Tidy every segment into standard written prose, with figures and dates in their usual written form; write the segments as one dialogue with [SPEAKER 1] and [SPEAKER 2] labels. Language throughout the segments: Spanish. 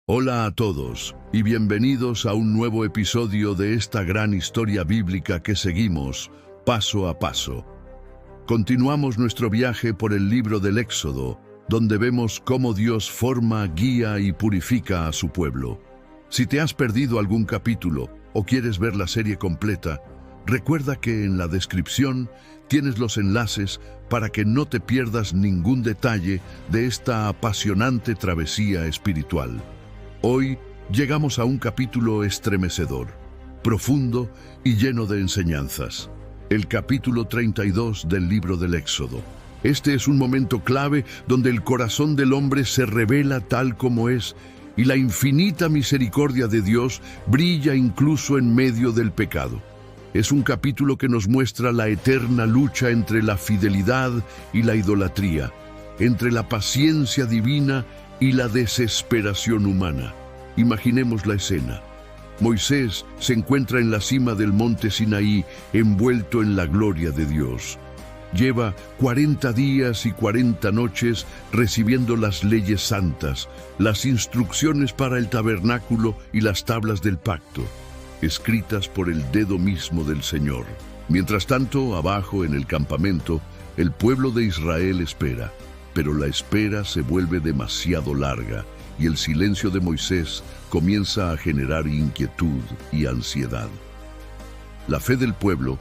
[SPEAKER 1] Hola a todos y bienvenidos a un nuevo episodio de esta gran historia bíblica que seguimos paso a paso. Continuamos nuestro viaje por el libro del Éxodo, donde vemos cómo Dios forma, guía y purifica a su pueblo. Si te has perdido algún capítulo o quieres ver la serie completa, recuerda que en la descripción tienes los enlaces para que no te pierdas ningún detalle de esta apasionante travesía espiritual. Hoy llegamos a un capítulo estremecedor, profundo y lleno de enseñanzas. El capítulo 32 del libro del Éxodo. Este es un momento clave donde el corazón del hombre se revela tal como es y la infinita misericordia de Dios brilla incluso en medio del pecado. Es un capítulo que nos muestra la eterna lucha entre la fidelidad y la idolatría, entre la paciencia divina y la desesperación humana. Imaginemos la escena. Moisés se encuentra en la cima del monte Sinaí, envuelto en la gloria de Dios. Lleva 40 días y 40 noches recibiendo las leyes santas, las instrucciones para el tabernáculo y las tablas del pacto, escritas por el dedo mismo del Señor. Mientras tanto, abajo en el campamento, el pueblo de Israel espera, pero la espera se vuelve demasiado larga y el silencio de Moisés comienza a generar inquietud y ansiedad. La fe del pueblo,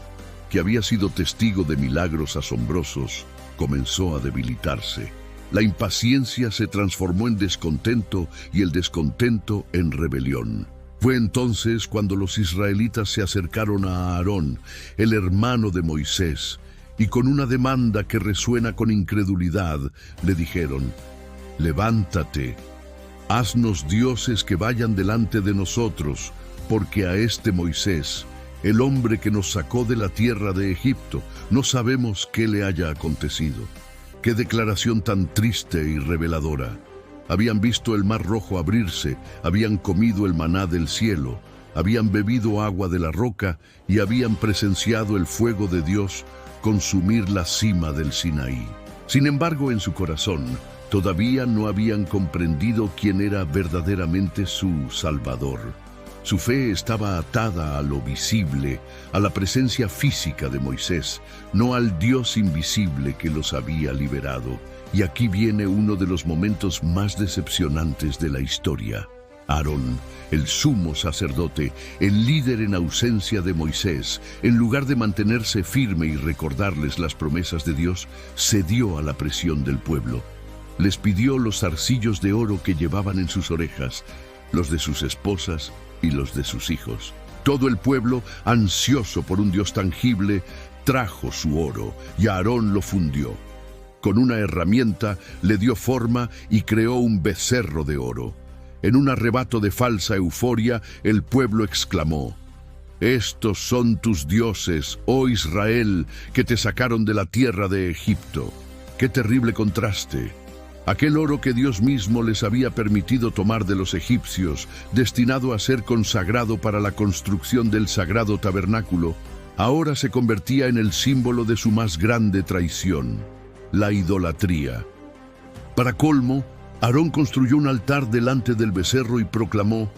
[SPEAKER 1] que había sido testigo de milagros asombrosos, comenzó a debilitarse. La impaciencia se transformó en descontento y el descontento en rebelión. Fue entonces cuando los israelitas se acercaron a Aarón, el hermano de Moisés, y con una demanda que resuena con incredulidad, le dijeron: «Levántate, haznos dioses que vayan delante de nosotros, porque a este Moisés, el hombre que nos sacó de la tierra de Egipto, no sabemos qué le haya acontecido». Qué declaración tan triste y reveladora. Habían visto el mar rojo abrirse, habían comido el maná del cielo, habían bebido agua de la roca y habían presenciado el fuego de Dios consumir la cima del Sinaí. Sin embargo, en su corazón, todavía no habían comprendido quién era verdaderamente su Salvador. Su fe estaba atada a lo visible, a la presencia física de Moisés, no al Dios invisible que los había liberado. Y aquí viene uno de los momentos más decepcionantes de la historia. Aarón, el sumo sacerdote, el líder en ausencia de Moisés, en lugar de mantenerse firme y recordarles las promesas de Dios, cedió a la presión del pueblo. Les pidió los zarcillos de oro que llevaban en sus orejas, los de sus esposas y los de sus hijos. Todo el pueblo, ansioso por un Dios tangible, trajo su oro y Aarón lo fundió. Con una herramienta le dio forma y creó un becerro de oro. En un arrebato de falsa euforia, el pueblo exclamó: «Estos son tus dioses, oh Israel, que te sacaron de la tierra de Egipto». ¡Qué terrible contraste! Aquel oro que Dios mismo les había permitido tomar de los egipcios, destinado a ser consagrado para la construcción del sagrado tabernáculo, ahora se convertía en el símbolo de su más grande traición: la idolatría. Para colmo, Aarón construyó un altar delante del becerro y proclamó: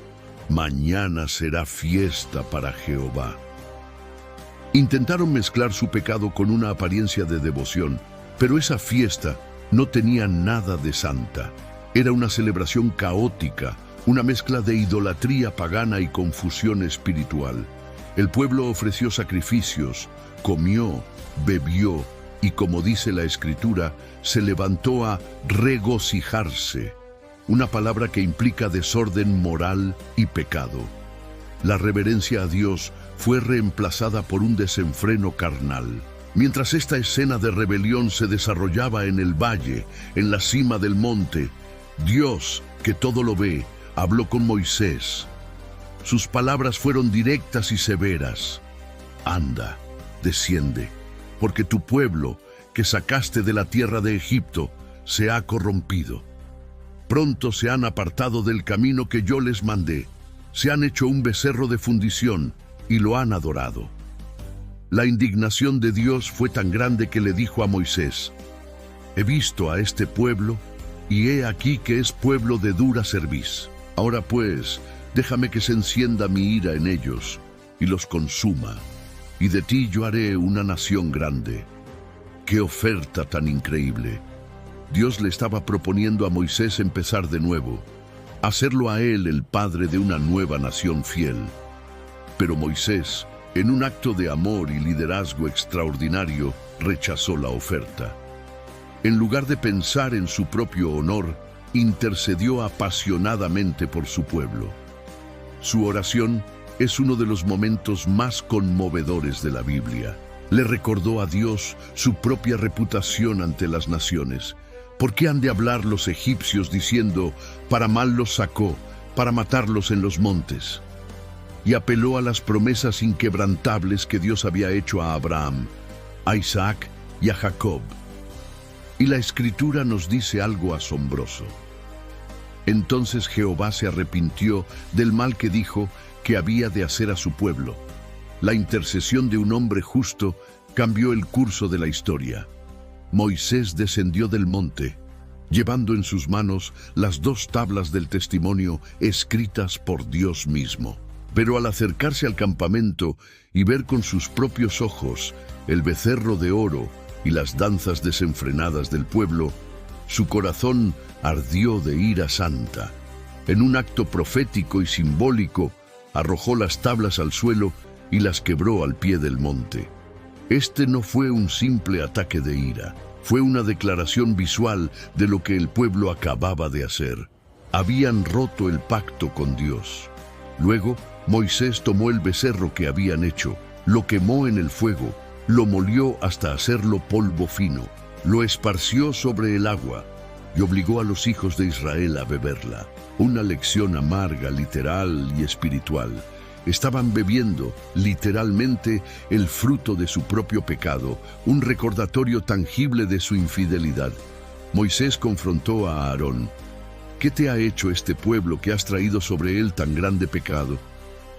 [SPEAKER 1] «Mañana será fiesta para Jehová». Intentaron mezclar su pecado con una apariencia de devoción, pero esa fiesta no tenía nada de santa. Era una celebración caótica, una mezcla de idolatría pagana y confusión espiritual. El pueblo ofreció sacrificios, comió, bebió, y como dice la Escritura, se levantó a regocijarse, una palabra que implica desorden moral y pecado. La reverencia a Dios fue reemplazada por un desenfreno carnal. Mientras esta escena de rebelión se desarrollaba en el valle, en la cima del monte, Dios, que todo lo ve, habló con Moisés. Sus palabras fueron directas y severas: «Anda, desciende, porque tu pueblo, que sacaste de la tierra de Egipto, se ha corrompido. Pronto se han apartado del camino que yo les mandé, se han hecho un becerro de fundición y lo han adorado». La indignación de Dios fue tan grande que le dijo a Moisés: «He visto a este pueblo y he aquí que es pueblo de dura cerviz. Ahora pues, déjame que se encienda mi ira en ellos y los consuma, y de ti yo haré una nación grande. ¡Qué oferta tan increíble! Dios le estaba proponiendo a Moisés empezar de nuevo, hacerlo a él el padre de una nueva nación fiel. Pero Moisés, en un acto de amor y liderazgo extraordinario, rechazó la oferta. En lugar de pensar en su propio honor, intercedió apasionadamente por su pueblo. Su oración es uno de los momentos más conmovedores de la Biblia. Le recordó a Dios su propia reputación ante las naciones. ¿Por qué han de hablar los egipcios diciendo, para mal los sacó, para matarlos en los montes? Y apeló a las promesas inquebrantables que Dios había hecho a Abraham, a Isaac y a Jacob. Y la Escritura nos dice algo asombroso. Entonces Jehová se arrepintió del mal que dijo que había de hacer a su pueblo. La intercesión de un hombre justo cambió el curso de la historia. Moisés descendió del monte, llevando en sus manos las 2 tablas del testimonio escritas por Dios mismo. Pero al acercarse al campamento y ver con sus propios ojos el becerro de oro y las danzas desenfrenadas del pueblo, su corazón ardió de ira santa. En un acto profético y simbólico, arrojó las tablas al suelo y las quebró al pie del monte. Este no fue un simple ataque de ira, fue una declaración visual de lo que el pueblo acababa de hacer. Habían roto el pacto con Dios. Luego, Moisés tomó el becerro que habían hecho, lo quemó en el fuego, lo molió hasta hacerlo polvo fino, lo esparció sobre el agua y obligó a los hijos de Israel a beberla. Una lección amarga, literal y espiritual. Estaban bebiendo, literalmente, el fruto de su propio pecado, un recordatorio tangible de su infidelidad. Moisés confrontó a Aarón. ¿Qué te ha hecho este pueblo que has traído sobre él tan grande pecado?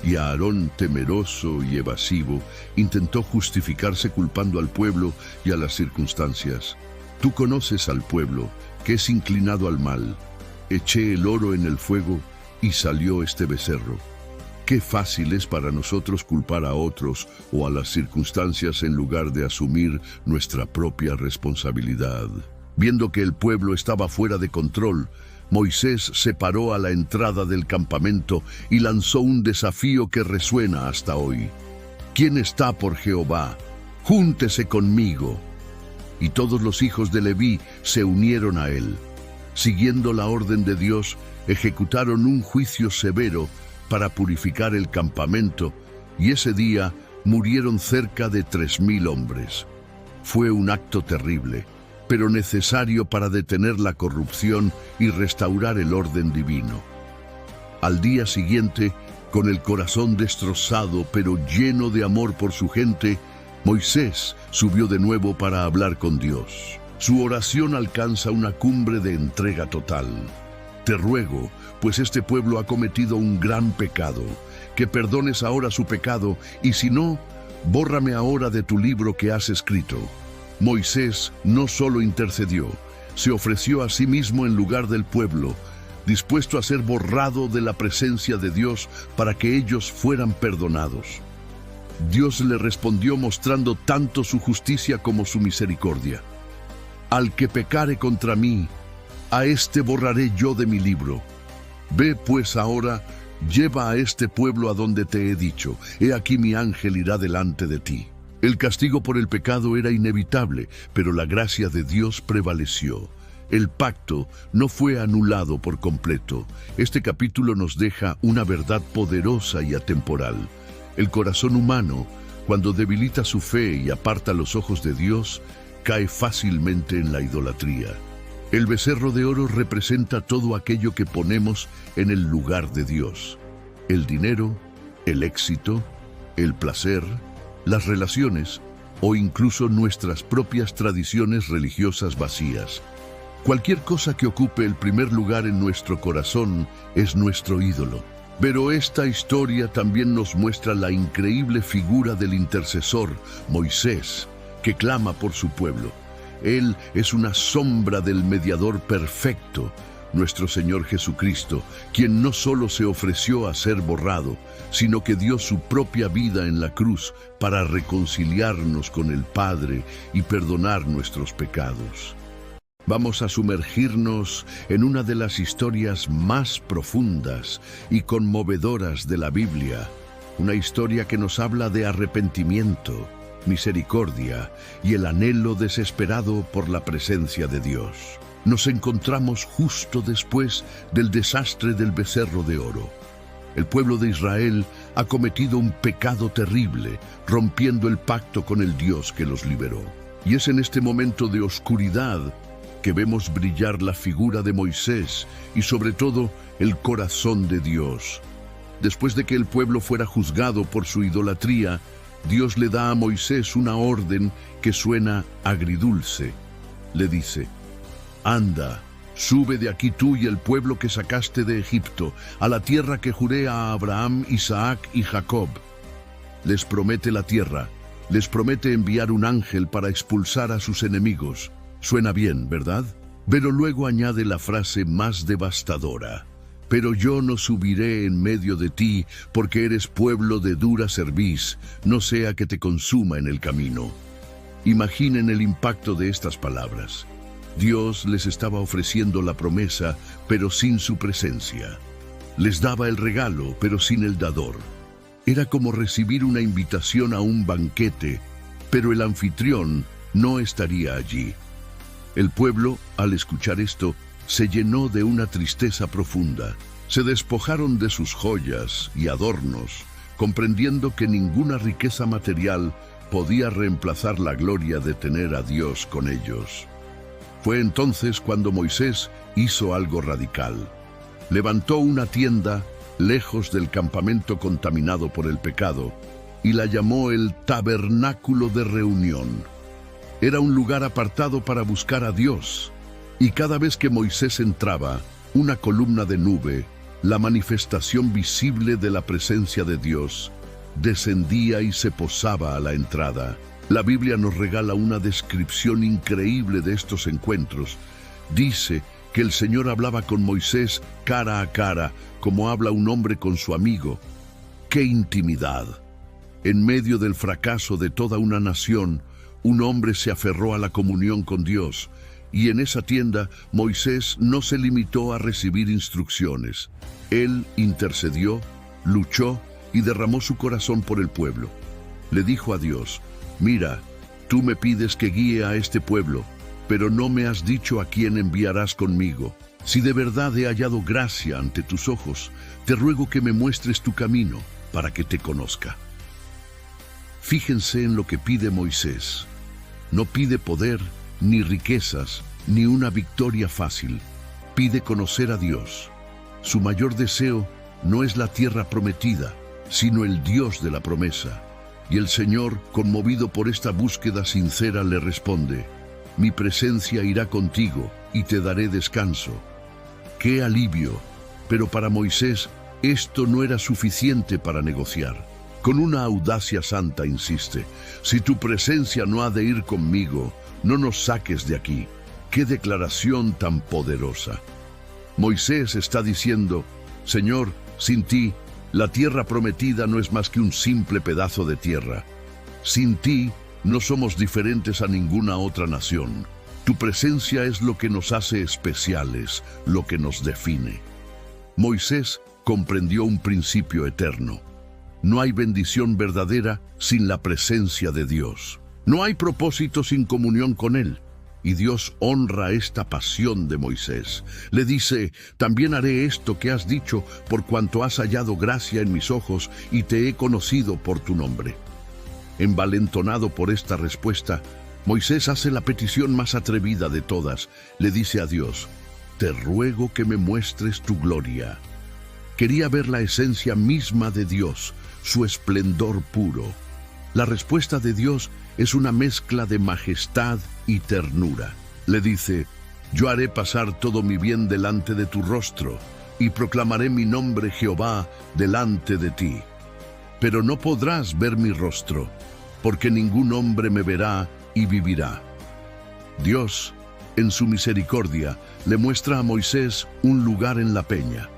[SPEAKER 1] Y Aarón, temeroso y evasivo, intentó justificarse culpando al pueblo y a las circunstancias. Tú conoces al pueblo, que es inclinado al mal. Eché el oro en el fuego y salió este becerro. Qué fácil es para nosotros culpar a otros o a las circunstancias en lugar de asumir nuestra propia responsabilidad. Viendo que el pueblo estaba fuera de control, Moisés se paró a la entrada del campamento y lanzó un desafío que resuena hasta hoy. ¿Quién está por Jehová? Júntese conmigo. Y todos los hijos de Leví se unieron a él. Siguiendo la orden de Dios, ejecutaron un juicio severo para purificar el campamento, y ese día murieron cerca de 3,000 hombres. Fue un acto terrible, pero necesario para detener la corrupción y restaurar el orden divino. Al día siguiente, con el corazón destrozado pero lleno de amor por su gente, Moisés subió de nuevo para hablar con Dios. Su oración alcanza una cumbre de entrega total. Te ruego, pues este pueblo ha cometido un gran pecado, que perdones ahora su pecado, y si no, bórrame ahora de tu libro que has escrito. Moisés no solo intercedió, se ofreció a sí mismo en lugar del pueblo, dispuesto a ser borrado de la presencia de Dios para que ellos fueran perdonados. Dios le respondió mostrando tanto su justicia como su misericordia. Al que pecare contra mí, a éste borraré yo de mi libro. Ve pues ahora, lleva a este pueblo a donde te he dicho. He aquí mi ángel irá delante de ti. El castigo por el pecado era inevitable, pero la gracia de Dios prevaleció. El pacto no fue anulado por completo. Este capítulo nos deja una verdad poderosa y atemporal. El corazón humano, cuando debilita su fe y aparta los ojos de Dios, cae fácilmente en la idolatría. El becerro de oro representa todo aquello que ponemos en el lugar de Dios. El dinero, el éxito, el placer, las relaciones o incluso nuestras propias tradiciones religiosas vacías. Cualquier cosa que ocupe el primer lugar en nuestro corazón es nuestro ídolo. Pero esta historia también nos muestra la increíble figura del intercesor, Moisés, que clama por su pueblo. Él es una sombra del mediador perfecto, nuestro Señor Jesucristo, quien no solo se ofreció a ser borrado, sino que dio su propia vida en la cruz para reconciliarnos con el Padre y perdonar nuestros pecados. Vamos a sumergirnos en una de las historias más profundas y conmovedoras de la Biblia, una historia que nos habla de arrepentimiento, misericordia y el anhelo desesperado por la presencia de Dios. Nos encontramos justo después del desastre del becerro de oro. El pueblo de Israel ha cometido un pecado terrible, rompiendo el pacto con el Dios que los liberó. Y es en este momento de oscuridad que vemos brillar la figura de Moisés y sobre todo el corazón de Dios. Después de que el pueblo fuera juzgado por su idolatría, Dios le da a Moisés una orden que suena agridulce. Le dice: «Anda, sube de aquí tú y el pueblo que sacaste de Egipto, a la tierra que juré a Abraham, Isaac y Jacob». Les promete la tierra, les promete enviar un ángel para expulsar a sus enemigos. Suena bien, ¿verdad? Pero luego añade la frase más devastadora: «Pero yo no subiré en medio de ti, porque eres pueblo de dura cerviz, no sea que te consuma en el camino». Imaginen el impacto de estas palabras. Dios les estaba ofreciendo la promesa, pero sin su presencia. Les daba el regalo, pero sin el dador. Era como recibir una invitación a un banquete, pero el anfitrión no estaría allí. El pueblo, al escuchar esto, se llenó de una tristeza profunda. Se despojaron de sus joyas y adornos, comprendiendo que ninguna riqueza material podía reemplazar la gloria de tener a Dios con ellos. Fue entonces cuando Moisés hizo algo radical. Levantó una tienda lejos del campamento contaminado por el pecado y la llamó el Tabernáculo de Reunión. Era un lugar apartado para buscar a Dios, y cada vez que Moisés entraba, una columna de nube, la manifestación visible de la presencia de Dios, descendía y se posaba a la entrada. La Biblia nos regala una descripción increíble de estos encuentros. Dice que el Señor hablaba con Moisés cara a cara, como habla un hombre con su amigo. ¡Qué intimidad! En medio del fracaso de toda una nación, un hombre se aferró a la comunión con Dios, y en esa tienda Moisés no se limitó a recibir instrucciones. Él intercedió, luchó y derramó su corazón por el pueblo. Le dijo a Dios: «Mira, tú me pides que guíe a este pueblo, pero no me has dicho a quién enviarás conmigo. Si de verdad he hallado gracia ante tus ojos, te ruego que me muestres tu camino para que te conozca». Fíjense en lo que pide Moisés. No pide poder, ni riquezas, ni una victoria fácil. Pide conocer a Dios. Su mayor deseo no es la tierra prometida, sino el Dios de la promesa. Y el Señor, conmovido por esta búsqueda sincera, le responde: «Mi presencia irá contigo y te daré descanso». ¡Qué alivio! Pero para Moisés esto no era suficiente para negociar. Con una audacia santa insiste: «Si tu presencia no ha de ir conmigo, no nos saques de aquí». ¡Qué declaración tan poderosa! Moisés está diciendo: «Señor, sin ti, la tierra prometida no es más que un simple pedazo de tierra. Sin ti, no somos diferentes a ninguna otra nación. Tu presencia es lo que nos hace especiales, lo que nos define». Moisés comprendió un principio eterno. No hay bendición verdadera sin la presencia de Dios. No hay propósito sin comunión con Él. Y Dios honra esta pasión de Moisés. Le dice: «También haré esto que has dicho, por cuanto has hallado gracia en mis ojos y te he conocido por tu nombre». Envalentonado por esta respuesta, Moisés hace la petición más atrevida de todas. Le dice a Dios: «Te ruego que me muestres tu gloria». Quería ver la esencia misma de Dios, su esplendor puro. La respuesta de Dios es una mezcla de majestad y ternura. Le dice: «Yo haré pasar todo mi bien delante de tu rostro, y proclamaré mi nombre Jehová delante de ti. Pero no podrás ver mi rostro, porque ningún hombre me verá y vivirá». Dios, en su misericordia, le muestra a Moisés un lugar en la peña.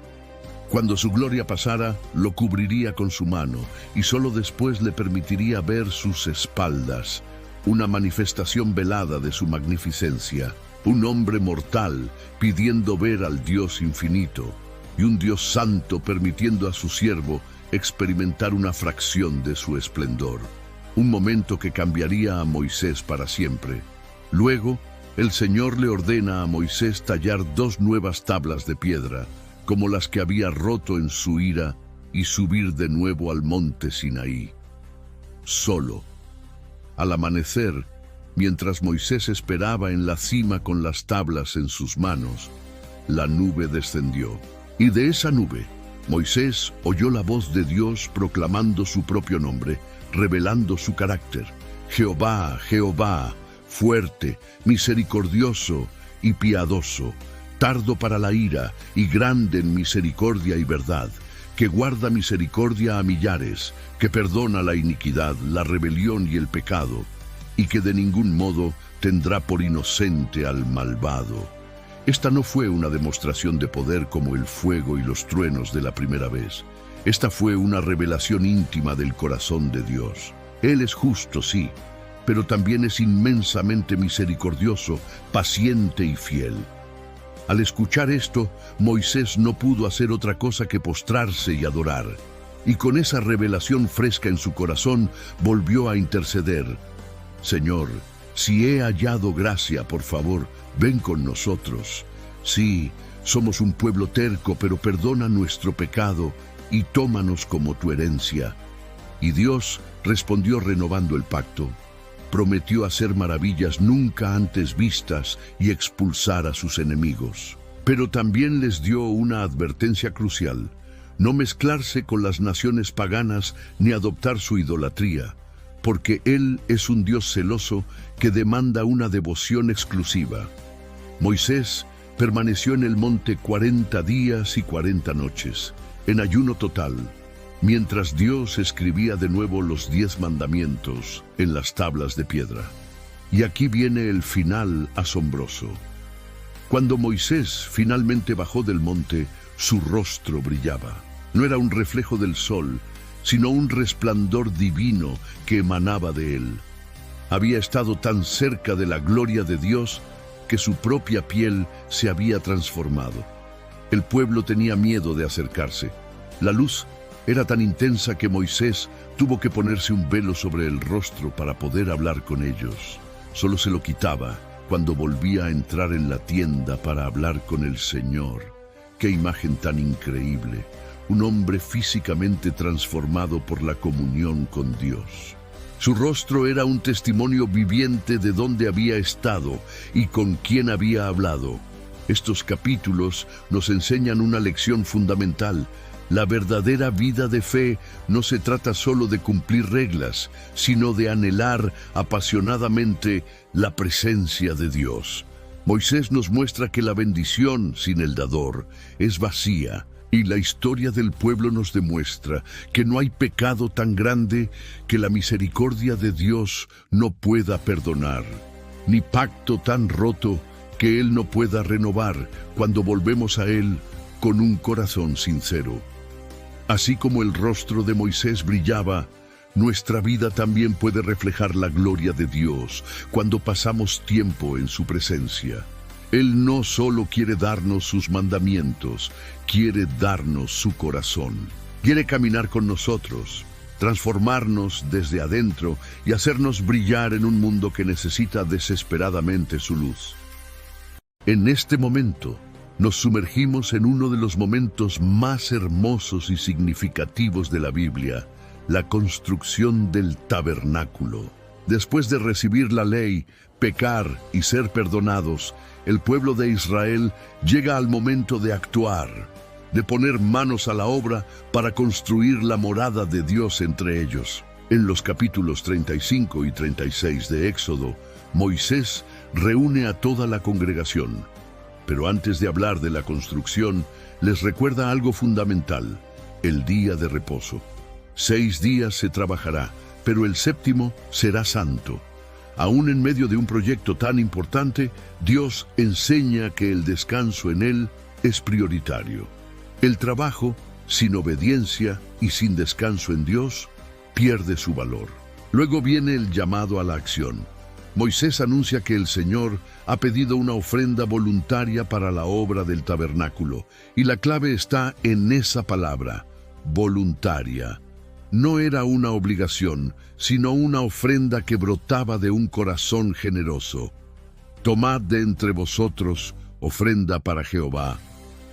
[SPEAKER 1] Cuando su gloria pasara, lo cubriría con su mano y solo después le permitiría ver sus espaldas, una manifestación velada de su magnificencia. Un hombre mortal pidiendo ver al Dios infinito y un Dios santo permitiendo a su siervo experimentar una fracción de su esplendor. Un momento que cambiaría a Moisés para siempre. Luego, el Señor le ordena a Moisés tallar 2 nuevas tablas de piedra, como las que había roto en su ira, y subir de nuevo al monte Sinaí. Solo. Al amanecer, mientras Moisés esperaba en la cima con las tablas en sus manos, la nube descendió. Y de esa nube, Moisés oyó la voz de Dios proclamando su propio nombre, revelando su carácter. Jehová, Jehová, fuerte, misericordioso y piadoso, tardo para la ira y grande en misericordia y verdad, que guarda misericordia a millares, que perdona la iniquidad, la rebelión y el pecado, y que de ningún modo tendrá por inocente al malvado. Esta no fue una demostración de poder como el fuego y los truenos de la primera vez. Esta fue una revelación íntima del corazón de Dios. Él es justo, sí, pero también es inmensamente misericordioso, paciente y fiel. Al escuchar esto, Moisés no pudo hacer otra cosa que postrarse y adorar. Y con esa revelación fresca en su corazón, volvió a interceder. Señor, si he hallado gracia, por favor, ven con nosotros. Sí, somos un pueblo terco, pero perdona nuestro pecado y tómanos como tu herencia. Y Dios respondió renovando el pacto. Prometió hacer maravillas nunca antes vistas y expulsar a sus enemigos. Pero también les dio una advertencia crucial: no mezclarse con las naciones paganas ni adoptar su idolatría, porque Él es un Dios celoso que demanda una devoción exclusiva. Moisés permaneció en el monte 40 días y 40 noches, en ayuno total, mientras Dios escribía de nuevo los 10 mandamientos en las tablas de piedra. Y aquí viene el final asombroso. Cuando Moisés finalmente bajó del monte, su rostro brillaba. No era un reflejo del sol, sino un resplandor divino que emanaba de él. Había estado tan cerca de la gloria de Dios que su propia piel se había transformado. El pueblo tenía miedo de acercarse. La luz era tan intensa que Moisés tuvo que ponerse un velo sobre el rostro para poder hablar con ellos. Solo se lo quitaba cuando volvía a entrar en la tienda para hablar con el Señor. ¡Qué imagen tan increíble! Un hombre físicamente transformado por la comunión con Dios. Su rostro era un testimonio viviente de dónde había estado y con quién había hablado. Estos capítulos nos enseñan una lección fundamental. La verdadera vida de fe no se trata solo de cumplir reglas, sino de anhelar apasionadamente la presencia de Dios. Moisés nos muestra que la bendición sin el dador es vacía. Y la historia del pueblo nos demuestra que no hay pecado tan grande que la misericordia de Dios no pueda perdonar, ni pacto tan roto que Él no pueda renovar cuando volvemos a Él con un corazón sincero. Así como el rostro de Moisés brillaba, nuestra vida también puede reflejar la gloria de Dios cuando pasamos tiempo en su presencia. Él no solo quiere darnos sus mandamientos, quiere darnos su corazón. Quiere caminar con nosotros, transformarnos desde adentro y hacernos brillar en un mundo que necesita desesperadamente su luz. En este momento, nos sumergimos en uno de los momentos más hermosos y significativos de la Biblia, la construcción del tabernáculo. Después de recibir la ley, pecar y ser perdonados, el pueblo de Israel llega al momento de actuar, de poner manos a la obra para construir la morada de Dios entre ellos. En los capítulos 35 y 36 de Éxodo, Moisés reúne a toda la congregación. Pero antes de hablar de la construcción, les recuerda algo fundamental: el día de reposo. 6 días se trabajará, pero el séptimo será santo. Aún en medio de un proyecto tan importante, Dios enseña que el descanso en Él es prioritario. El trabajo, sin obediencia y sin descanso en Dios, pierde su valor. Luego viene el llamado a la acción. Moisés anuncia que el Señor ha pedido una ofrenda voluntaria para la obra del tabernáculo, y la clave está en esa palabra, voluntaria. No era una obligación, sino una ofrenda que brotaba de un corazón generoso. Tomad de entre vosotros ofrenda para Jehová.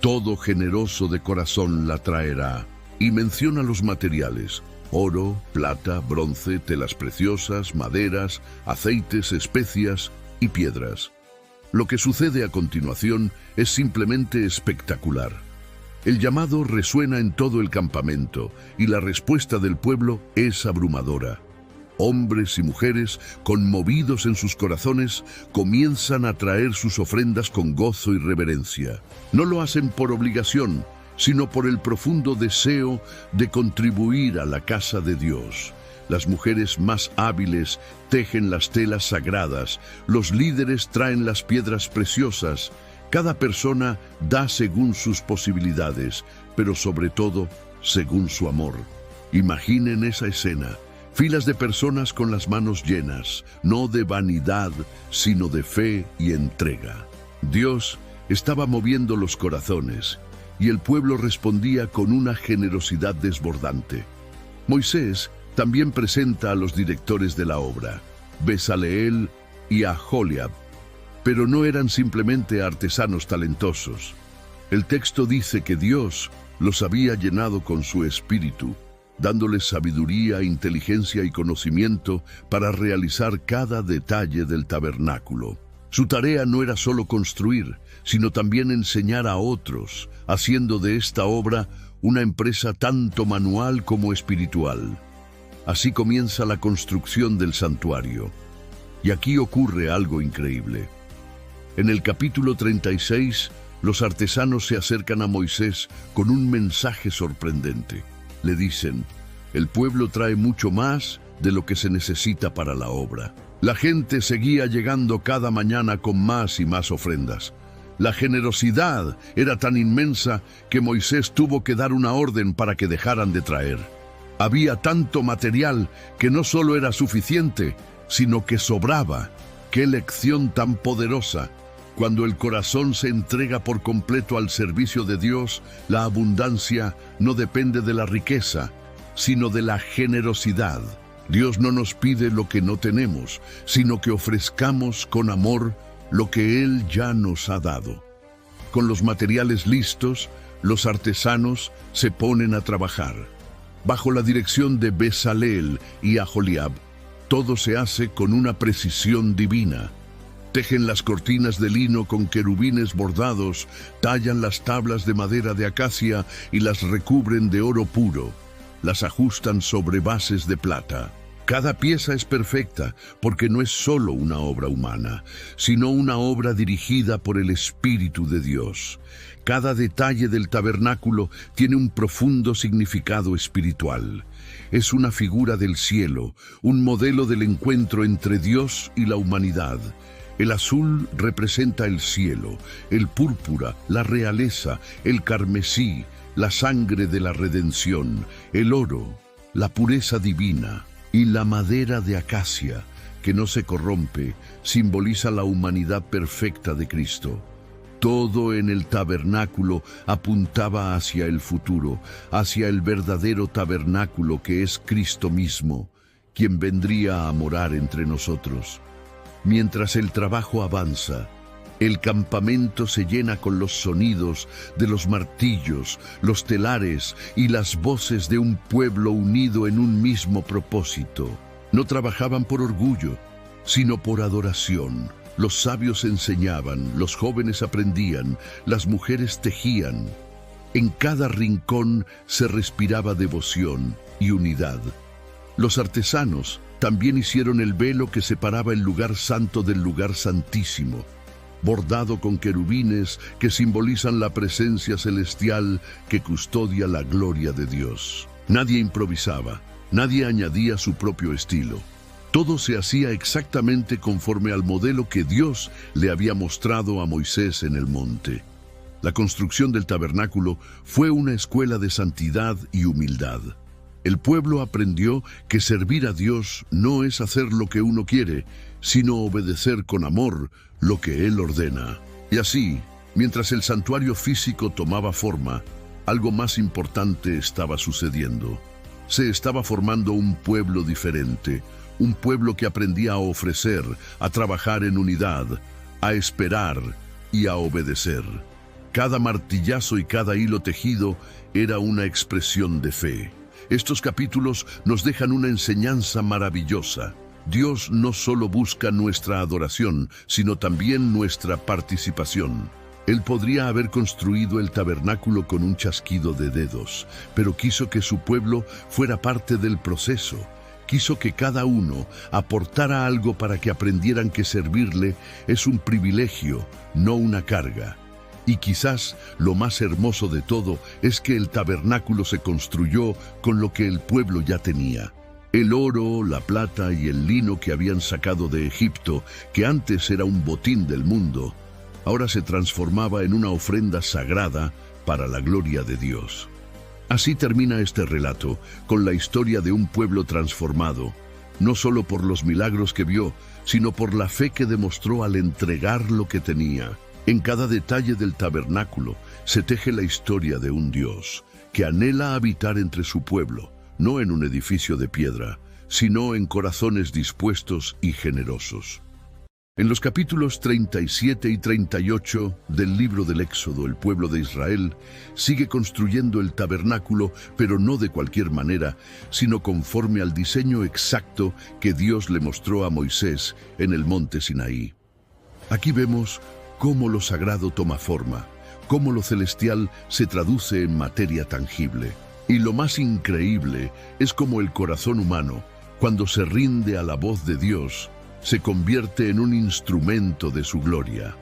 [SPEAKER 1] Todo generoso de corazón la traerá. Y menciona los materiales: oro, plata, bronce, telas preciosas, maderas, aceites, especias y piedras. Lo que sucede a continuación es simplemente espectacular. El llamado resuena en todo el campamento y la respuesta del pueblo es abrumadora. Hombres y mujeres, conmovidos en sus corazones, comienzan a traer sus ofrendas con gozo y reverencia. No lo hacen por obligación, sino por el profundo deseo de contribuir a la casa de Dios. Las mujeres más hábiles tejen las telas sagradas, los líderes traen las piedras preciosas. Cada persona da según sus posibilidades, pero sobre todo, según su amor. Imaginen esa escena: filas de personas con las manos llenas, no de vanidad, sino de fe y entrega. Dios estaba moviendo los corazones, y el pueblo respondía con una generosidad desbordante. Moisés también presenta a los directores de la obra, Bezaleel y Aholiab, pero no eran simplemente artesanos talentosos. El texto dice que Dios los había llenado con su espíritu, dándoles sabiduría, inteligencia y conocimiento para realizar cada detalle del tabernáculo. Su tarea no era solo construir, sino también enseñar a otros, haciendo de esta obra una empresa tanto manual como espiritual. Así comienza la construcción del santuario. Y aquí ocurre algo increíble. En el capítulo 36, los artesanos se acercan a Moisés con un mensaje sorprendente. Le dicen: el pueblo trae mucho más de lo que se necesita para la obra. La gente seguía llegando cada mañana con más y más ofrendas. La generosidad era tan inmensa que Moisés tuvo que dar una orden para que dejaran de traer. Había tanto material que no solo era suficiente, sino que sobraba. ¡Qué lección tan poderosa! Cuando el corazón se entrega por completo al servicio de Dios, la abundancia no depende de la riqueza, sino de la generosidad. Dios no nos pide lo que no tenemos, sino que ofrezcamos con amor lo que Él ya nos ha dado. Con los materiales listos, los artesanos se ponen a trabajar. Bajo la dirección de Bezaleel y Aholiab, todo se hace con una precisión divina. Tejen las cortinas de lino con querubines bordados, tallan las tablas de madera de acacia y las recubren de oro puro. Las ajustan sobre bases de plata. Cada pieza es perfecta porque no es solo una obra humana, sino una obra dirigida por el Espíritu de Dios. Cada detalle del tabernáculo tiene un profundo significado espiritual. Es una figura del cielo, un modelo del encuentro entre Dios y la humanidad. El azul representa el cielo, el púrpura, la realeza, el carmesí, la sangre de la redención, el oro, la pureza divina, y la madera de acacia, que no se corrompe, simboliza la humanidad perfecta de Cristo. Todo en el tabernáculo apuntaba hacia el futuro, hacia el verdadero tabernáculo que es Cristo mismo, quien vendría a morar entre nosotros. Mientras el trabajo avanza, el campamento se llena con los sonidos de los martillos, los telares y las voces de un pueblo unido en un mismo propósito. No trabajaban por orgullo, sino por adoración. Los sabios enseñaban, los jóvenes aprendían, las mujeres tejían. En cada rincón se respiraba devoción y unidad. Los artesanos también hicieron el velo que separaba el lugar santo del lugar santísimo, bordado con querubines que simbolizan la presencia celestial que custodia la gloria de Dios. Nadie improvisaba, nadie añadía su propio estilo. Todo se hacía exactamente conforme al modelo que Dios le había mostrado a Moisés en el monte. La construcción del tabernáculo fue una escuela de santidad y humildad. El pueblo aprendió que servir a Dios no es hacer lo que uno quiere, sino obedecer con amor lo que Él ordena. Y así, mientras el santuario físico tomaba forma, algo más importante estaba sucediendo. Se estaba formando un pueblo diferente, un pueblo que aprendía a ofrecer, a trabajar en unidad, a esperar y a obedecer. Cada martillazo y cada hilo tejido era una expresión de fe. Estos capítulos nos dejan una enseñanza maravillosa. Dios no solo busca nuestra adoración, sino también nuestra participación. Él podría haber construido el tabernáculo con un chasquido de dedos, pero quiso que su pueblo fuera parte del proceso. Quiso que cada uno aportara algo para que aprendieran que servirle es un privilegio, no una carga. Y quizás lo más hermoso de todo es que el tabernáculo se construyó con lo que el pueblo ya tenía. El oro, la plata y el lino que habían sacado de Egipto, que antes era un botín del mundo, ahora se transformaba en una ofrenda sagrada para la gloria de Dios. Así termina este relato, con la historia de un pueblo transformado, no solo por los milagros que vio, sino por la fe que demostró al entregar lo que tenía. En cada detalle del tabernáculo se teje la historia de un Dios que anhela habitar entre su pueblo, no en un edificio de piedra, sino en corazones dispuestos y generosos. En los capítulos 37 y 38 del libro del Éxodo, el pueblo de Israel sigue construyendo el tabernáculo, pero no de cualquier manera, sino conforme al diseño exacto que Dios le mostró a Moisés en el monte Sinaí. Aquí vemos cómo lo sagrado toma forma, cómo lo celestial se traduce en materia tangible. Y lo más increíble es cómo el corazón humano, cuando se rinde a la voz de Dios, se convierte en un instrumento de su gloria.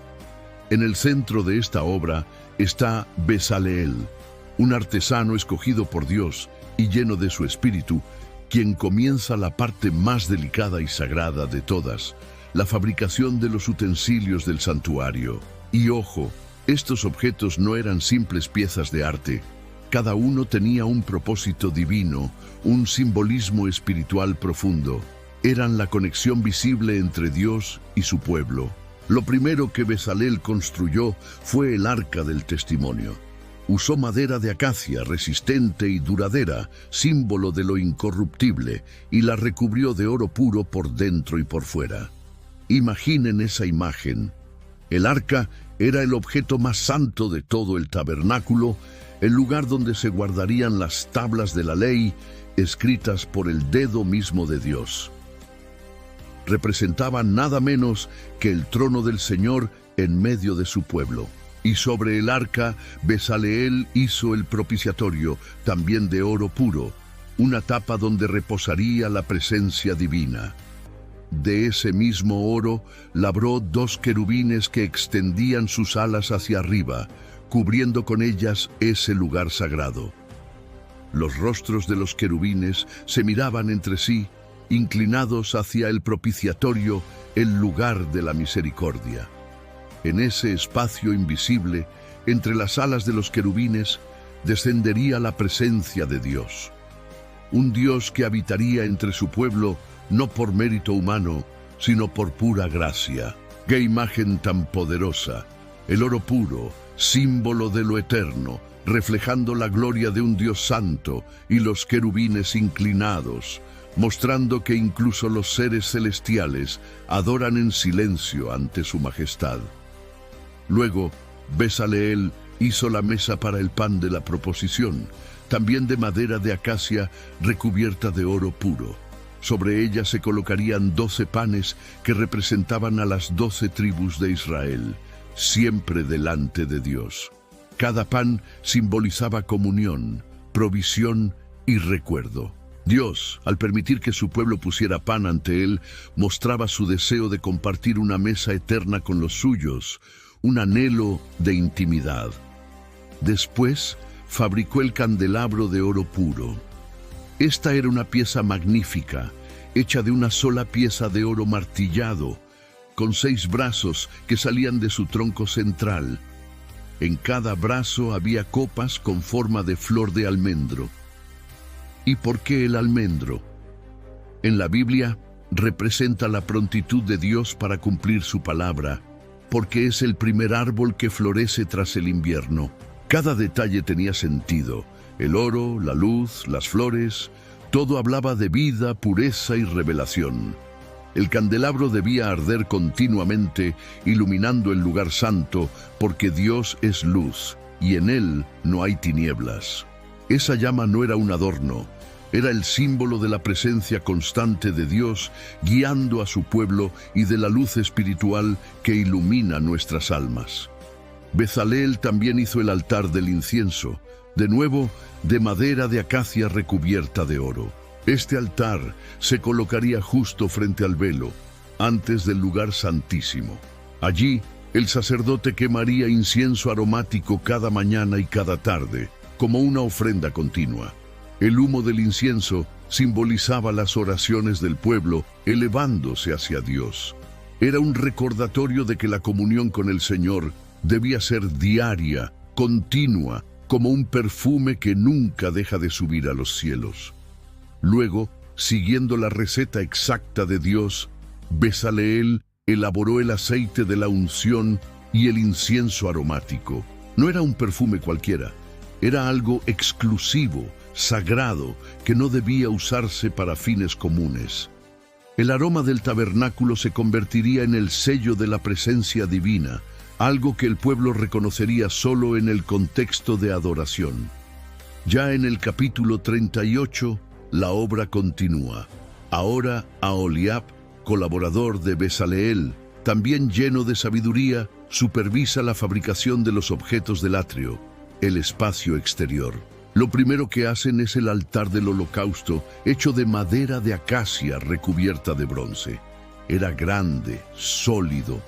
[SPEAKER 1] En el centro de esta obra está Bezaleel, un artesano escogido por Dios y lleno de su espíritu, quien comienza la parte más delicada y sagrada de todas, la fabricación de los utensilios del santuario. Y ojo, estos objetos no eran simples piezas de arte. Cada uno tenía un propósito divino, un simbolismo espiritual profundo. Eran la conexión visible entre Dios y su pueblo. Lo primero que Bezaleel construyó fue el arca del testimonio. Usó madera de acacia resistente y duradera, símbolo de lo incorruptible, y la recubrió de oro puro por dentro y por fuera. Imaginen esa imagen. El arca era el objeto más santo de todo el tabernáculo, el lugar donde se guardarían las tablas de la ley, escritas por el dedo mismo de Dios. Representaba nada menos que el trono del Señor en medio de su pueblo. Y sobre el arca, Bezaleel hizo el propiciatorio, también de oro puro, una tapa donde reposaría la presencia divina. De ese mismo oro labró 2 querubines que extendían sus alas hacia arriba, cubriendo con ellas ese lugar sagrado. Los rostros de los querubines se miraban entre sí, inclinados hacia el propiciatorio, el lugar de la misericordia. En ese espacio invisible, entre las alas de los querubines, descendería la presencia de Dios. Un Dios que habitaría entre su pueblo no por mérito humano, sino por pura gracia. ¡Qué imagen tan poderosa! El oro puro, símbolo de lo eterno, reflejando la gloria de un Dios santo, y los querubines inclinados, mostrando que incluso los seres celestiales adoran en silencio ante su majestad. Luego, Bezaleel hizo la mesa para el pan de la proposición, también de madera de acacia recubierta de oro puro. Sobre ella se colocarían 12 panes que representaban a las 12 tribus de Israel, siempre delante de Dios. Cada pan simbolizaba comunión, provisión y recuerdo. Dios, al permitir que su pueblo pusiera pan ante él, mostraba su deseo de compartir una mesa eterna con los suyos, un anhelo de intimidad. Después, fabricó el candelabro de oro puro. Esta era una pieza magnífica, hecha de una sola pieza de oro martillado, con 6 brazos que salían de su tronco central. En cada brazo había copas con forma de flor de almendro. ¿Y por qué el almendro? En la Biblia representa la prontitud de Dios para cumplir su palabra, porque es el primer árbol que florece tras el invierno. Cada detalle tenía sentido. El oro, la luz, las flores, todo hablaba de vida, pureza y revelación. El candelabro debía arder continuamente, iluminando el lugar santo, porque Dios es luz, y en Él no hay tinieblas. Esa llama no era un adorno, era el símbolo de la presencia constante de Dios, guiando a su pueblo y de la luz espiritual que ilumina nuestras almas. Bezaleel también hizo el altar del incienso, de nuevo de madera de acacia recubierta de oro. Este altar se colocaría justo frente al velo, antes del lugar santísimo. Allí, el sacerdote quemaría incienso aromático cada mañana y cada tarde, como una ofrenda continua. El humo del incienso simbolizaba las oraciones del pueblo elevándose hacia Dios. Era un recordatorio de que la comunión con el Señor debía ser diaria, continua, como un perfume que nunca deja de subir a los cielos. Luego, siguiendo la receta exacta de Dios, Bezaleel elaboró el aceite de la unción y el incienso aromático. No era un perfume cualquiera, era algo exclusivo, sagrado, que no debía usarse para fines comunes. El aroma del tabernáculo se convertiría en el sello de la presencia divina, algo que el pueblo reconocería solo en el contexto de adoración. Ya en el capítulo 38, la obra continúa. Ahora Aholiab, colaborador de Bezaleel, también lleno de sabiduría, supervisa la fabricación de los objetos del atrio, el espacio exterior. Lo primero que hacen es el altar del holocausto, hecho de madera de acacia recubierta de bronce. Era grande, sólido.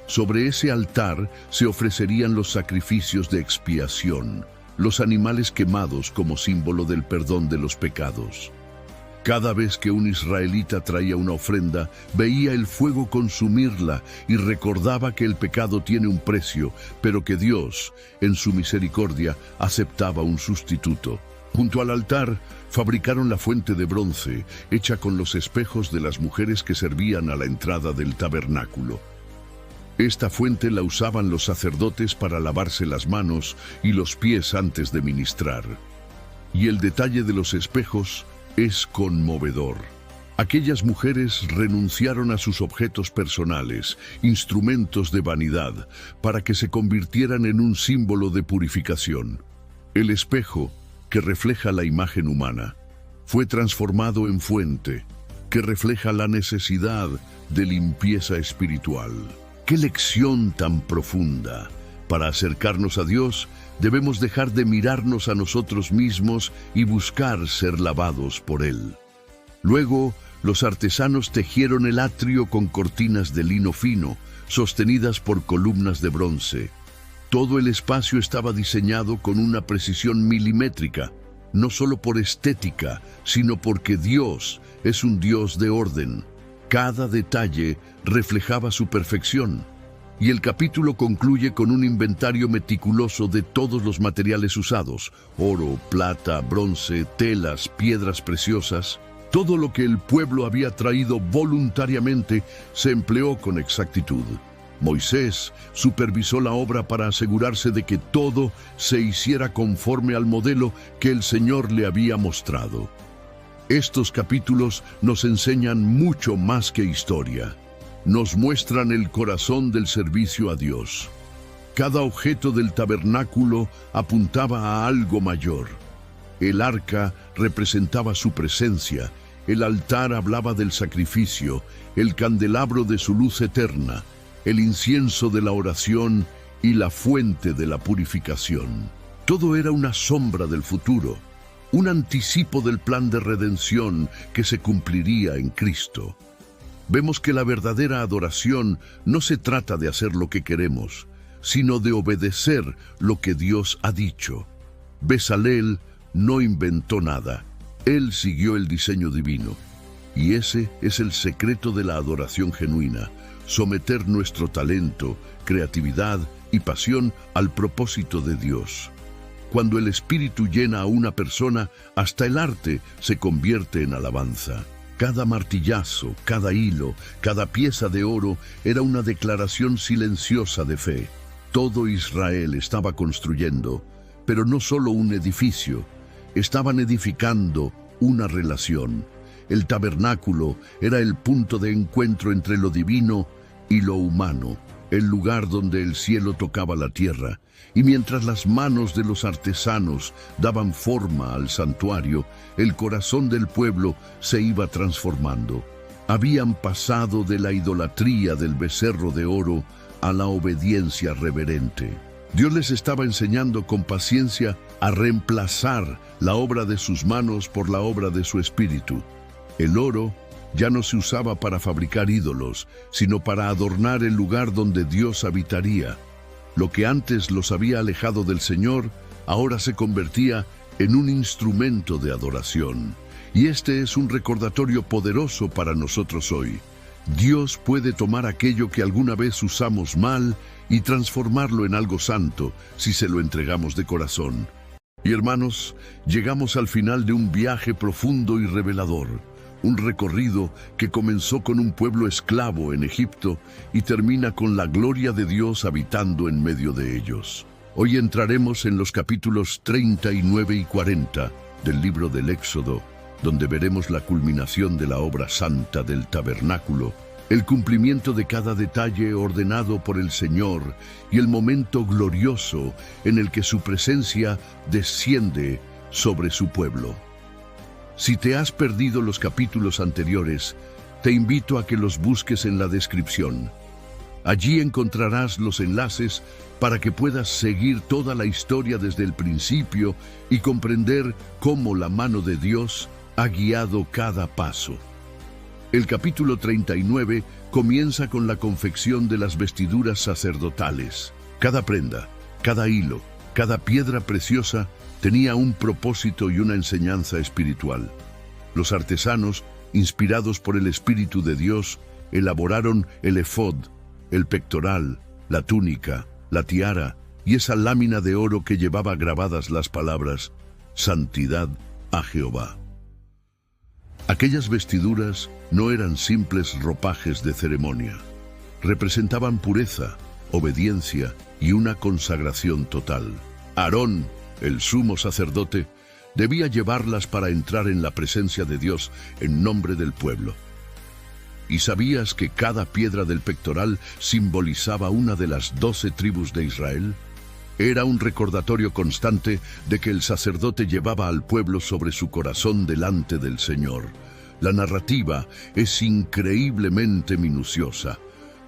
[SPEAKER 1] Sobre ese altar se ofrecerían los sacrificios de expiación, los animales quemados como símbolo del perdón de los pecados. Cada vez que un israelita traía una ofrenda, veía el fuego consumirla y recordaba que el pecado tiene un precio, pero que Dios, en su misericordia, aceptaba un sustituto. Junto al altar, fabricaron la fuente de bronce, hecha con los espejos de las mujeres que servían a la entrada del tabernáculo. Esta fuente la usaban los sacerdotes para lavarse las manos y los pies antes de ministrar. Y el detalle de los espejos es conmovedor. Aquellas mujeres renunciaron a sus objetos personales, instrumentos de vanidad, para que se convirtieran en un símbolo de purificación. El espejo, que refleja la imagen humana, fue transformado en fuente, que refleja la necesidad de limpieza espiritual. ¡Qué lección tan profunda! Para acercarnos a Dios, debemos dejar de mirarnos a nosotros mismos y buscar ser lavados por Él. Luego, los artesanos tejieron el atrio con cortinas de lino fino, sostenidas por columnas de bronce. Todo el espacio estaba diseñado con una precisión milimétrica, no solo por estética, sino porque Dios es un Dios de orden. Cada detalle reflejaba su perfección. Y el capítulo concluye con un inventario meticuloso de todos los materiales usados: oro, plata, bronce, telas, piedras preciosas. Todo lo que el pueblo había traído voluntariamente se empleó con exactitud. Moisés supervisó la obra para asegurarse de que todo se hiciera conforme al modelo que el Señor le había mostrado. Estos capítulos nos enseñan mucho más que historia. Nos muestran el corazón del servicio a Dios. Cada objeto del tabernáculo apuntaba a algo mayor. El arca representaba su presencia, el altar hablaba del sacrificio, el candelabro de su luz eterna, el incienso de la oración y la fuente de la purificación. Todo era una sombra del futuro, un anticipo del plan de redención que se cumpliría en Cristo. Vemos que la verdadera adoración no se trata de hacer lo que queremos, sino de obedecer lo que Dios ha dicho. Bezaleel no inventó nada, él siguió el diseño divino. Y ese es el secreto de la adoración genuina: someter nuestro talento, creatividad y pasión al propósito de Dios. Cuando el Espíritu llena a una persona, hasta el arte se convierte en alabanza. Cada martillazo, cada hilo, cada pieza de oro era una declaración silenciosa de fe. Todo Israel estaba construyendo, pero no solo un edificio, estaban edificando una relación. El tabernáculo era el punto de encuentro entre lo divino y lo humano, el lugar donde el cielo tocaba la tierra, y mientras las manos de los artesanos daban forma al santuario, el corazón del pueblo se iba transformando. Habían pasado de la idolatría del becerro de oro a la obediencia reverente. Dios les estaba enseñando con paciencia a reemplazar la obra de sus manos por la obra de su espíritu. El oro ya no se usaba para fabricar ídolos, sino para adornar el lugar donde Dios habitaría. Lo que antes los había alejado del Señor, ahora se convertía en un instrumento de adoración. Y este es un recordatorio poderoso para nosotros hoy. Dios puede tomar aquello que alguna vez usamos mal y transformarlo en algo santo si se lo entregamos de corazón. Y hermanos, llegamos al final de un viaje profundo y revelador. Un recorrido que comenzó con un pueblo esclavo en Egipto y termina con la gloria de Dios habitando en medio de ellos. Hoy entraremos en los capítulos 39 y 40 del libro del Éxodo, donde veremos la culminación de la obra santa del tabernáculo, el cumplimiento de cada detalle ordenado por el Señor y el momento glorioso en el que su presencia desciende sobre su pueblo. Si te has perdido los capítulos anteriores, te invito a que los busques en la descripción. Allí encontrarás los enlaces para que puedas seguir toda la historia desde el principio y comprender cómo la mano de Dios ha guiado cada paso. El capítulo 39 comienza con la confección de las vestiduras sacerdotales. Cada prenda, cada hilo, cada piedra preciosa tenía un propósito y una enseñanza espiritual. Los artesanos, inspirados por el Espíritu de Dios, elaboraron el efod, el pectoral, la túnica, la tiara y esa lámina de oro que llevaba grabadas las palabras «Santidad a Jehová». Aquellas vestiduras no eran simples ropajes de ceremonia. Representaban pureza, obediencia y una consagración total. Aarón, el sumo sacerdote, debía llevarlas para entrar en la presencia de Dios en nombre del pueblo. ¿Y sabías que cada piedra del pectoral simbolizaba una de las 12 tribus de Israel? Era un recordatorio constante de que el sacerdote llevaba al pueblo sobre su corazón delante del Señor. La narrativa es increíblemente minuciosa.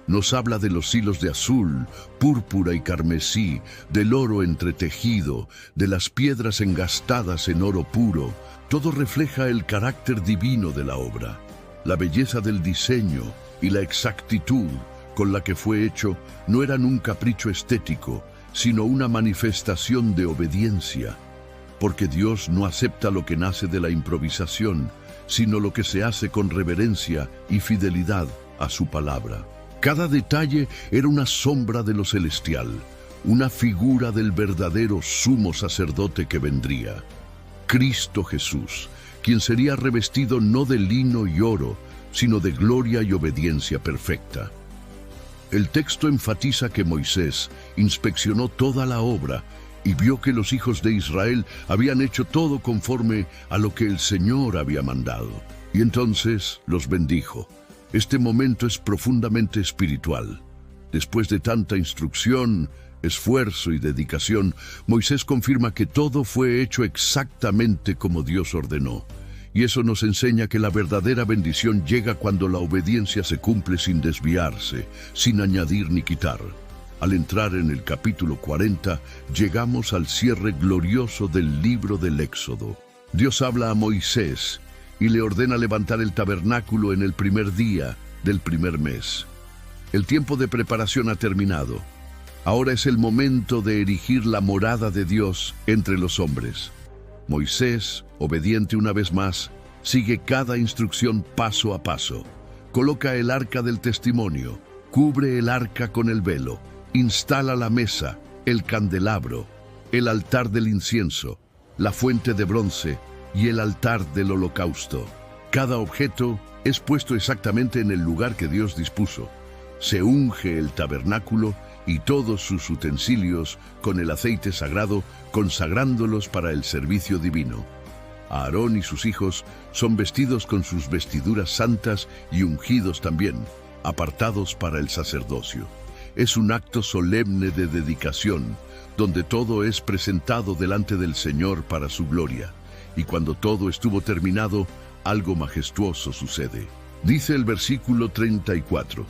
[SPEAKER 1] Nos habla de los hilos de azul, púrpura y carmesí, del oro entretejido, de las piedras engastadas en oro puro. Todo refleja el carácter divino de la obra. La belleza del diseño y la exactitud con la que fue hecho no eran un capricho estético, sino una manifestación de obediencia. Porque Dios no acepta lo que nace de la improvisación, sino lo que se hace con reverencia y fidelidad a su palabra. Cada detalle era una sombra de lo celestial, una figura del verdadero sumo sacerdote que vendría. Cristo Jesús, quien sería revestido no de lino y oro, sino de gloria y obediencia perfecta. El texto enfatiza que Moisés inspeccionó toda la obra y vio que los hijos de Israel habían hecho todo conforme a lo que el Señor había mandado. Y entonces los bendijo. Este momento es profundamente espiritual. Después de tanta instrucción, esfuerzo y dedicación, Moisés confirma que todo fue hecho exactamente como Dios ordenó. Y eso nos enseña que la verdadera bendición llega cuando la obediencia se cumple sin desviarse, sin añadir ni quitar. Al entrar en el capítulo 40, llegamos al cierre glorioso del libro del Éxodo. Dios habla a Moisés y le ordena levantar el tabernáculo en el primer día del primer mes. El tiempo de preparación ha terminado. Ahora es el momento de erigir la morada de Dios entre los hombres. Moisés, obediente una vez más, Sigue cada instrucción paso a paso. Coloca el arca del testimonio, cubre el arca con el velo, instala la mesa, el candelabro, el altar del incienso, la fuente de bronce y el altar del holocausto. Cada objeto es puesto exactamente en el lugar que Dios dispuso. Se unge el tabernáculo y todos sus utensilios con el aceite sagrado, consagrándolos para el servicio divino. Aarón y sus hijos son vestidos con sus vestiduras santas y ungidos también, apartados para el sacerdocio. Es un acto solemne de dedicación, donde todo es presentado delante del Señor para su gloria. Y cuando todo estuvo terminado, algo majestuoso sucede. Dice el versículo 34.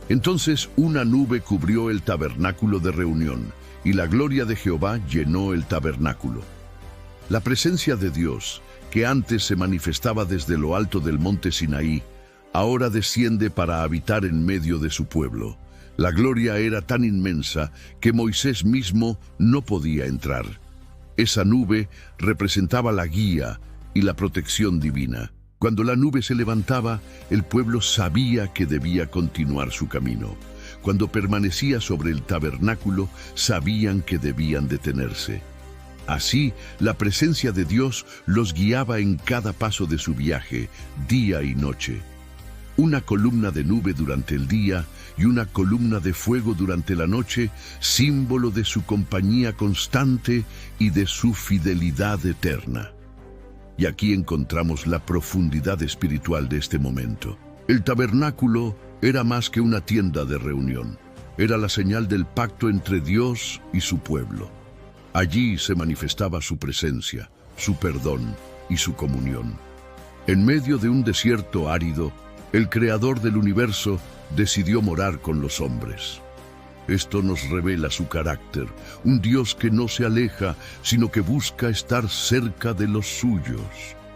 [SPEAKER 1] Entonces una nube cubrió el tabernáculo de reunión, y la gloria de Jehová llenó el tabernáculo. La presencia de Dios, que antes se manifestaba desde lo alto del monte Sinaí, ahora desciende para habitar en medio de su pueblo. La gloria era tan inmensa que Moisés mismo no podía entrar. Esa nube representaba la guía y la protección divina. Cuando la nube se levantaba, el pueblo sabía que debía continuar su camino. Cuando permanecía sobre el tabernáculo, sabían que debían detenerse. Así, la presencia de Dios los guiaba en cada paso de su viaje, día y noche. Una columna de nube durante el día y una columna de fuego durante la noche, símbolo de su compañía constante y de su fidelidad eterna. Y aquí encontramos la profundidad espiritual de este momento. El tabernáculo era más que una tienda de reunión. Era la señal del pacto entre Dios y su pueblo. Allí se manifestaba su presencia, su perdón y su comunión. En medio de un desierto árido, el Creador del universo decidió morar con los hombres. Esto nos revela su carácter, un Dios que no se aleja, sino que busca estar cerca de los suyos.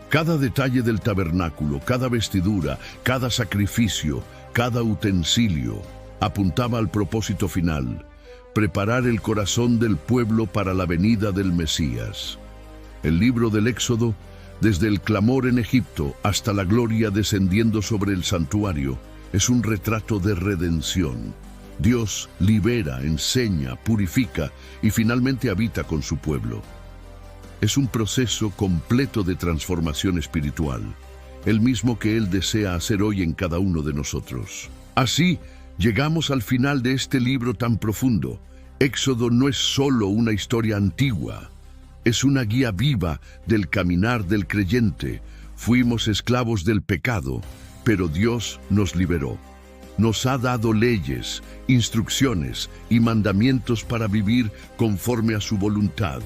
[SPEAKER 1] Cada detalle del tabernáculo, cada vestidura, cada sacrificio, cada utensilio, apuntaba al propósito final: preparar el corazón del pueblo para la venida del Mesías. El libro del Éxodo, desde el clamor en Egipto hasta la gloria descendiendo sobre el santuario, es un retrato de redención. Dios libera, enseña, purifica y finalmente habita con su pueblo. Es un proceso completo de transformación espiritual, el mismo que Él desea hacer hoy en cada uno de nosotros. Así, llegamos al final de este libro tan profundo. Éxodo no es solo una historia antigua, es una guía viva del caminar del creyente. Fuimos esclavos del pecado, pero Dios nos liberó. Nos ha dado leyes, instrucciones y mandamientos para vivir conforme a su voluntad.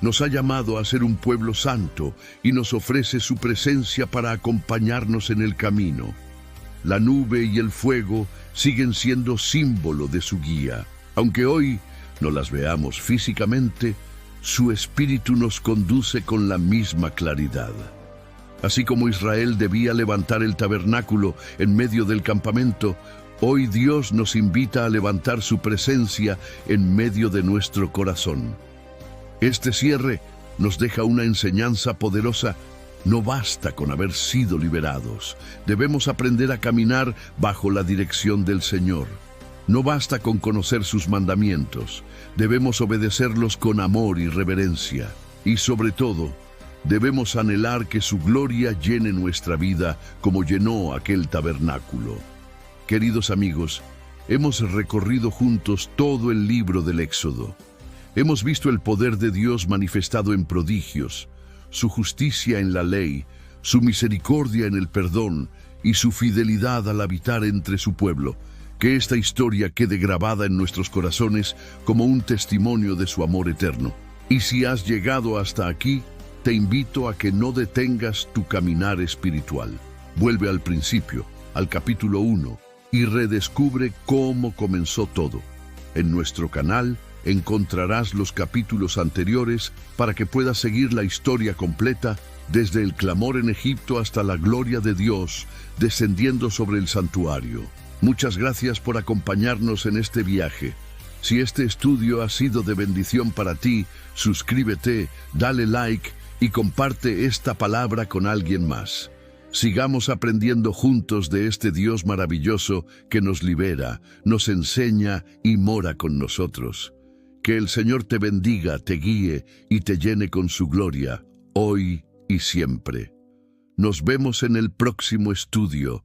[SPEAKER 1] Nos ha llamado a ser un pueblo santo y nos ofrece su presencia para acompañarnos en el camino. La nube y el fuego siguen siendo símbolo de su guía. Aunque hoy no las veamos físicamente, su espíritu nos conduce con la misma claridad. Así como Israel debía levantar el tabernáculo en medio del campamento, hoy Dios nos invita a levantar su presencia en medio de nuestro corazón. Este cierre nos deja una enseñanza poderosa. No basta con haber sido liberados. Debemos aprender a caminar bajo la dirección del Señor. No basta con conocer sus mandamientos. Debemos obedecerlos con amor y reverencia. Y sobre todo, debemos anhelar que su gloria llene nuestra vida como llenó aquel tabernáculo. Queridos amigos, hemos recorrido juntos todo el libro del Éxodo. Hemos visto el poder de Dios manifestado en prodigios, su justicia en la ley, su misericordia en el perdón y su fidelidad al habitar entre su pueblo. Que esta historia quede grabada en nuestros corazones como un testimonio de su amor eterno. Y si has llegado hasta aquí, te invito a que no detengas tu caminar espiritual. Vuelve al principio, al capítulo 1, y redescubre cómo comenzó todo. En nuestro canal encontrarás los capítulos anteriores para que puedas seguir la historia completa desde el clamor en Egipto hasta la gloria de Dios descendiendo sobre el santuario. Muchas gracias por acompañarnos en este viaje. Si este estudio ha sido de bendición para ti, suscríbete, dale like y comparte esta palabra con alguien más. Sigamos aprendiendo juntos de este Dios maravilloso que nos libera, nos enseña y mora con nosotros. Que el Señor te bendiga, te guíe y te llene con su gloria, hoy y siempre. Nos vemos en el próximo estudio